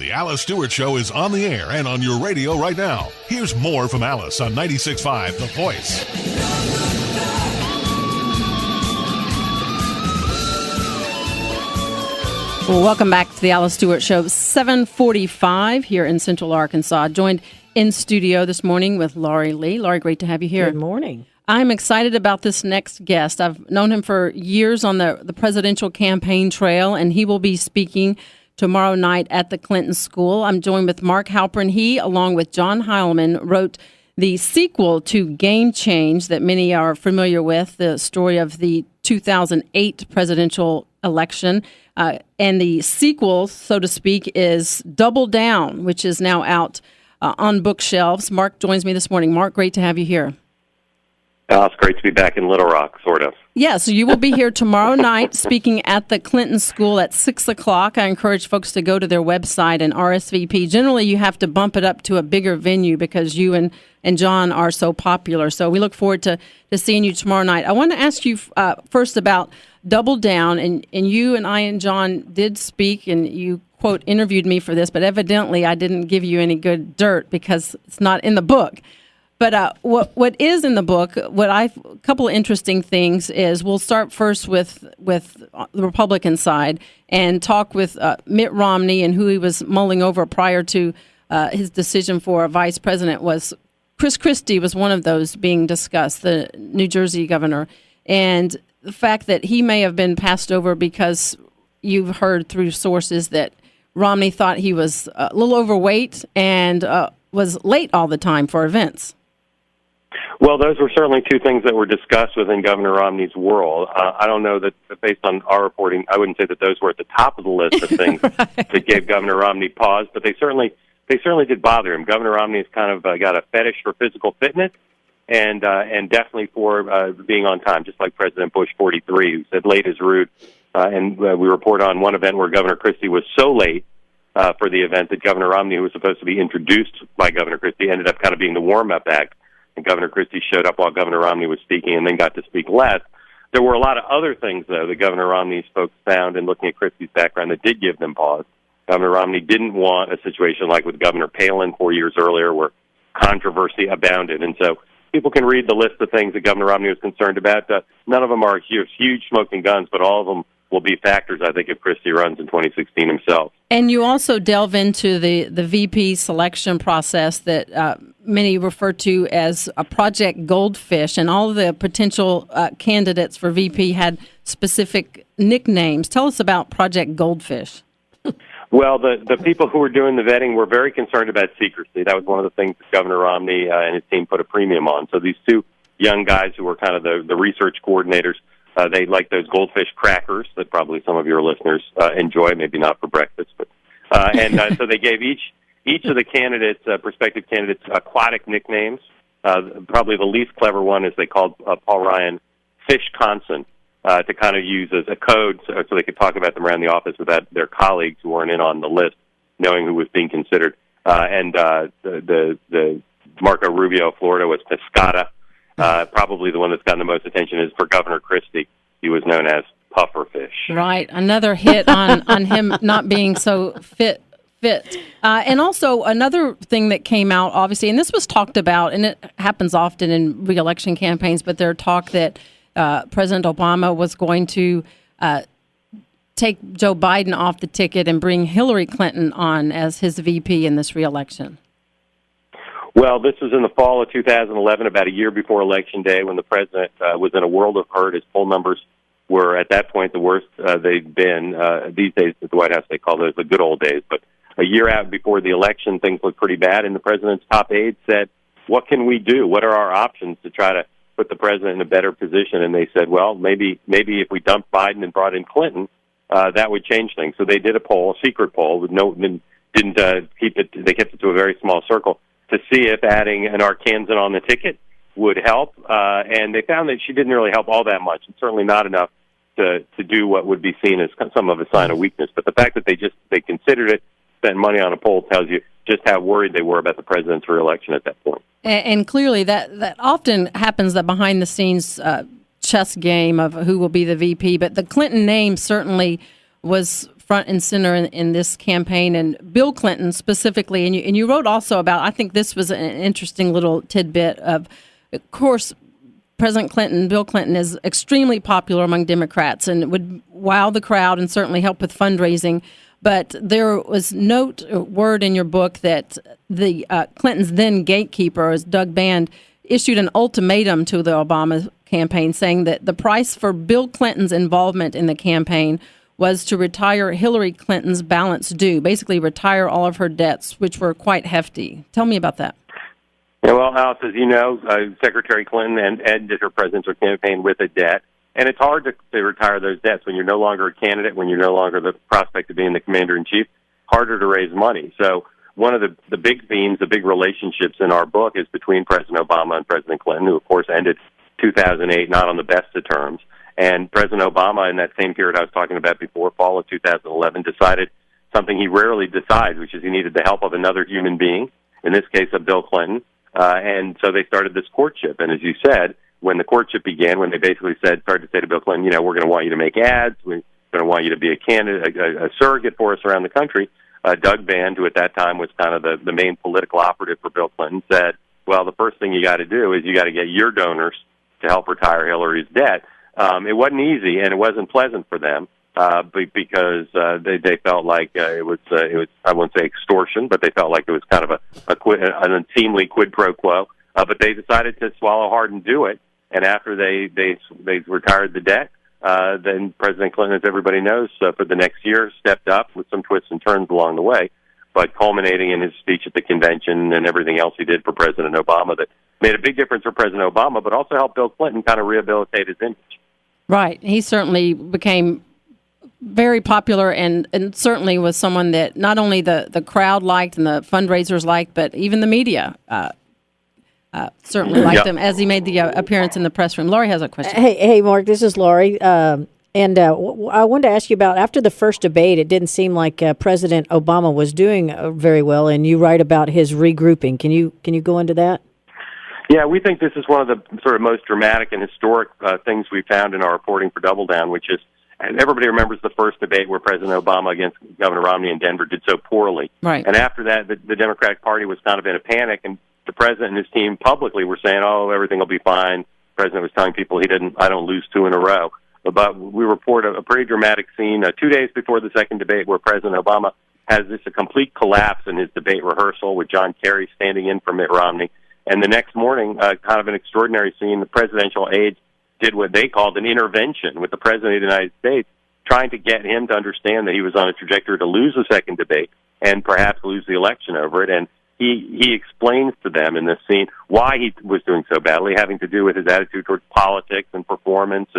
The Alice Stewart Show is on the air and on your radio right now. Here's more from Alice on 96.5 The Voice. Well, welcome back to the Alice Stewart Show, 7:45 here in Central Arkansas. Joined in studio this morning with Laurie Lee. Laurie, great to have you here. Good morning. I'm excited about this next guest. I've known him for years on the presidential campaign trail, and he will be speaking tomorrow night at the Clinton School. I'm joined with Mark Halperin. He, along with John Heilman, wrote the sequel to Game Change that many are familiar with, the story of the 2008 presidential election. And the sequel, so to speak, is Double Down, which is now out on bookshelves. Mark joins me this morning. Mark, great to have you here. It's great to be back in Little Rock, sort of. Yeah, so you will be here tomorrow night speaking at the Clinton School at 6 o'clock. I encourage folks to go to their website and RSVP. Generally, you have to bump it up to a bigger venue because you and John are so popular. So we look forward to seeing you tomorrow night. I want to ask you first about Double Down, and you and I and John did speak, and you, quote, interviewed me for this, but evidently I didn't give you any good dirt because it's not in the book. But what is in the book, a couple of interesting things is we'll start first with the Republican side and talk with Mitt Romney and who he was mulling over prior to his decision for a vice president. Was Chris Christie was one of those being discussed, the New Jersey governor, and the fact that he may have been passed over because you've heard through sources that Romney thought he was a little overweight and was late all the time for events. Well, those were certainly two things that were discussed within Governor Romney's world. I don't know that, based on our reporting, I wouldn't say that those were at the top of the list of things right. that gave Governor Romney pause, but they certainly did bother him. Governor Romney has kind of got a fetish for physical fitness and definitely for being on time, just like President Bush 43, who said late is rude. And we report on one event where Governor Christie was so late for the event that Governor Romney, who was supposed to be introduced by Governor Christie, ended up kind of being the warm-up act. And Governor Christie showed up while Governor Romney was speaking and then got to speak less. There were a lot of other things, though, that Governor Romney's folks found in looking at Christie's background that did give them pause. Governor Romney didn't want a situation like with Governor Palin 4 years earlier where controversy abounded. And so people can read the list of things that Governor Romney was concerned about. None of them are huge smoking guns, but all of them will be factors, I think, if Christie runs in 2016 himself. And you also delve into the VP selection process that many refer to as a Project Goldfish, and all of the potential candidates for VP had specific nicknames. Tell us about Project Goldfish. Well, the people who were doing the vetting were very concerned about secrecy. That was one of the things that Governor Romney and his team put a premium on. So these two young guys who were kind of the research coordinators, they like those goldfish crackers that probably some of your listeners enjoy, maybe not for breakfast, but so they gave each of the candidates, prospective candidates, aquatic nicknames. Probably the least clever one is they called Paul Ryan Fishconsin to kind of use as a code so they could talk about them around the office without their colleagues who weren't in on the list knowing who was being considered. The Marco Rubio, Florida, was Pescata. Probably the one that's gotten the most attention is for Governor Christie. He was known as Pufferfish. Right, another hit on him not being so fit. And also another thing that came out, obviously, and this was talked about, and it happens often in re-election campaigns, but there's talk that President Obama was going to take Joe Biden off the ticket and bring Hillary Clinton on as his VP in this re-election. Well, this was in the fall of 2011, about a year before Election Day, when the president was in a world of hurt. His poll numbers were, at that point, the worst they've been. These days, at the White House, they call those the good old days. But a year out before the election, things looked pretty bad, and the president's top aides said, what can we do? What are our options to try to put the president in a better position? And they said, well, maybe if we dumped Biden and brought in Clinton, that would change things. So they did a poll, a secret poll, with didn't keep it. They kept it to a very small circle to see if adding an Arkansan on the ticket would help. And they found that she didn't really help all that much, and certainly not enough to do what would be seen as some of a sign of weakness. But the fact that they considered it, spent money on a poll, tells you just how worried they were about the president's reelection at that point. And clearly that often happens, that behind-the-scenes chess game of who will be the VP. But the Clinton name certainly was front and center in this campaign, and Bill Clinton specifically. And you wrote also about, I think this was an interesting little tidbit of course, President Clinton, Bill Clinton, is extremely popular among Democrats and would wow the crowd and certainly help with fundraising. But there was word in your book that the Clinton's then gatekeeper, as Doug Band, issued an ultimatum to the Obama campaign saying that the price for Bill Clinton's involvement in the campaign was to retire Hillary Clinton's balance due, basically retire all of her debts, which were quite hefty. Tell me about that. Yeah, well, Alice, as you know, Secretary Clinton ended her presidential campaign with a debt, and it's hard to retire those debts when you're no longer a candidate, when you're no longer the prospect of being the commander-in-chief. Harder to raise money. So one of the big themes, the big relationships in our book is between President Obama and President Clinton, who, of course, ended 2008 not on the best of terms. And President Obama, in that same period I was talking about before, fall of 2011, decided something he rarely decides, which is he needed the help of another human being, in this case of Bill Clinton. And so they started this courtship. And as you said, when the courtship began, when they basically started to say to Bill Clinton, we're going to want you to make ads, we're going to want you to be a candidate, a surrogate for us around the country, Doug Band, who at that time was kind of the main political operative for Bill Clinton, said, well, the first thing you got to do is you got to get your donors to help retire Hillary's debt. It wasn't easy, and it wasn't pleasant for them. Because they felt like it was I won't say extortion, but they felt like it was kind of an unseemly quid pro quo. But they decided to swallow hard and do it. And after they retired the debt, then President Clinton, as everybody knows, for the next year stepped up with some twists and turns along the way, but culminating in his speech at the convention and everything else he did for President Obama that made a big difference for President Obama, but also helped Bill Clinton kind of rehabilitate his image. Right. He certainly became very popular and certainly was someone that not only the crowd liked and the fundraisers liked, but even the media certainly liked him as he made the appearance in the press room. Laurie has a question. Hey, Mark, this is Laurie. I wanted to ask you about, after the first debate, it didn't seem like President Obama was doing very well, and you write about his regrouping. Can you go into that? Yeah, we think this is one of the sort of most dramatic and historic things we found in our reporting for Double Down, which is, and everybody remembers the first debate where President Obama against Governor Romney in Denver did so poorly. Right. And after that, the Democratic Party was kind of in a panic, and the president and his team publicly were saying, everything will be fine. The president was telling people I don't lose two in a row. But we report a pretty dramatic scene 2 days before the second debate where President Obama has a complete collapse in his debate rehearsal with John Kerry standing in for Mitt Romney. And the next morning, kind of an extraordinary scene, the presidential aides did what they called an intervention with the President of the United States, trying to get him to understand that he was on a trajectory to lose the second debate and perhaps lose the election over it. And he explains to them in this scene why he was doing so badly, having to do with his attitude towards politics and performance.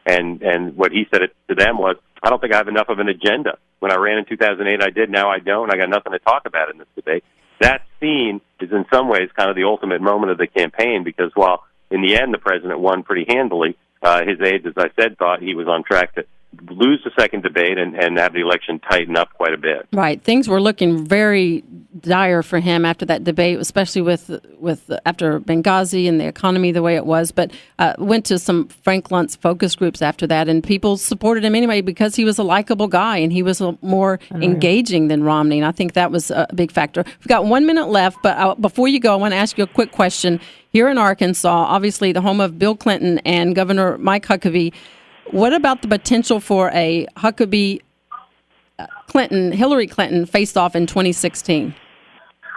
And what he said to them was, I don't think I have enough of an agenda. When I ran in 2008, I did. Now I don't. I got nothing to talk about in this debate. That scene is in some ways kind of the ultimate moment of the campaign, because while in the end the president won pretty handily, his aides, as I said, thought he was on track to lose the second debate and have the election tighten up quite a bit. Right. Things were looking very dire for him after that debate, especially with after Benghazi and the economy the way it was. But went to some Frank Luntz focus groups after that, and people supported him anyway because he was a likable guy and he was more engaging than Romney. And I think that was a big factor. We've got 1 minute left, but before you go, I want to ask you a quick question. Here in Arkansas, obviously the home of Bill Clinton and Governor Mike Huckabee, what about the potential for a Hillary Clinton face-off in 2016?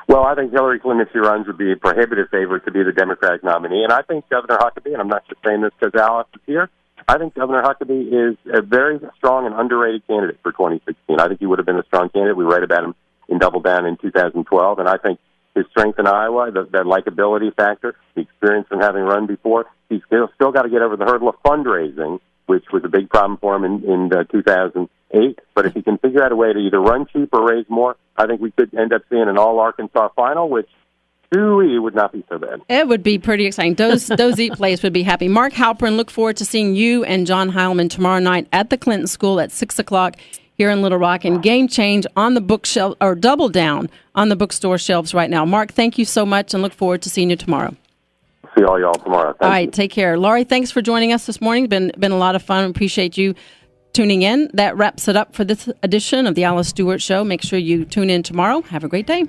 Well, I think Hillary Clinton, if she runs, would be a prohibitive favorite to be the Democratic nominee. And I think Governor Huckabee, and I'm not just saying this because Alice is here, I think Governor Huckabee is a very strong and underrated candidate for 2016. I think he would have been a strong candidate. We write about him in Double Down in 2012, and I think his strength in Iowa, that likability factor, the experience in having run before, he's still got to get over the hurdle of fundraising, which was a big problem for him in 2008. But if he can figure out a way to either run cheap or raise more, I think we could end up seeing an all-Arkansas final, which would not be so bad. It would be pretty exciting. Those Eat Place would be happy. Mark Halperin, look forward to seeing you and John Heilman tomorrow night at the Clinton School at 6 o'clock here in Little Rock, and Game Change on the bookshelf, or Double Down on the bookstore shelves right now. Mark, thank you so much, and look forward to seeing you tomorrow. See all y'all tomorrow. Thank you. Take care. Laurie, thanks for joining us this morning. Been a lot of fun. Appreciate you tuning in. That wraps it up for this edition of the Alice Stewart Show. Make sure you tune in tomorrow. Have a great day.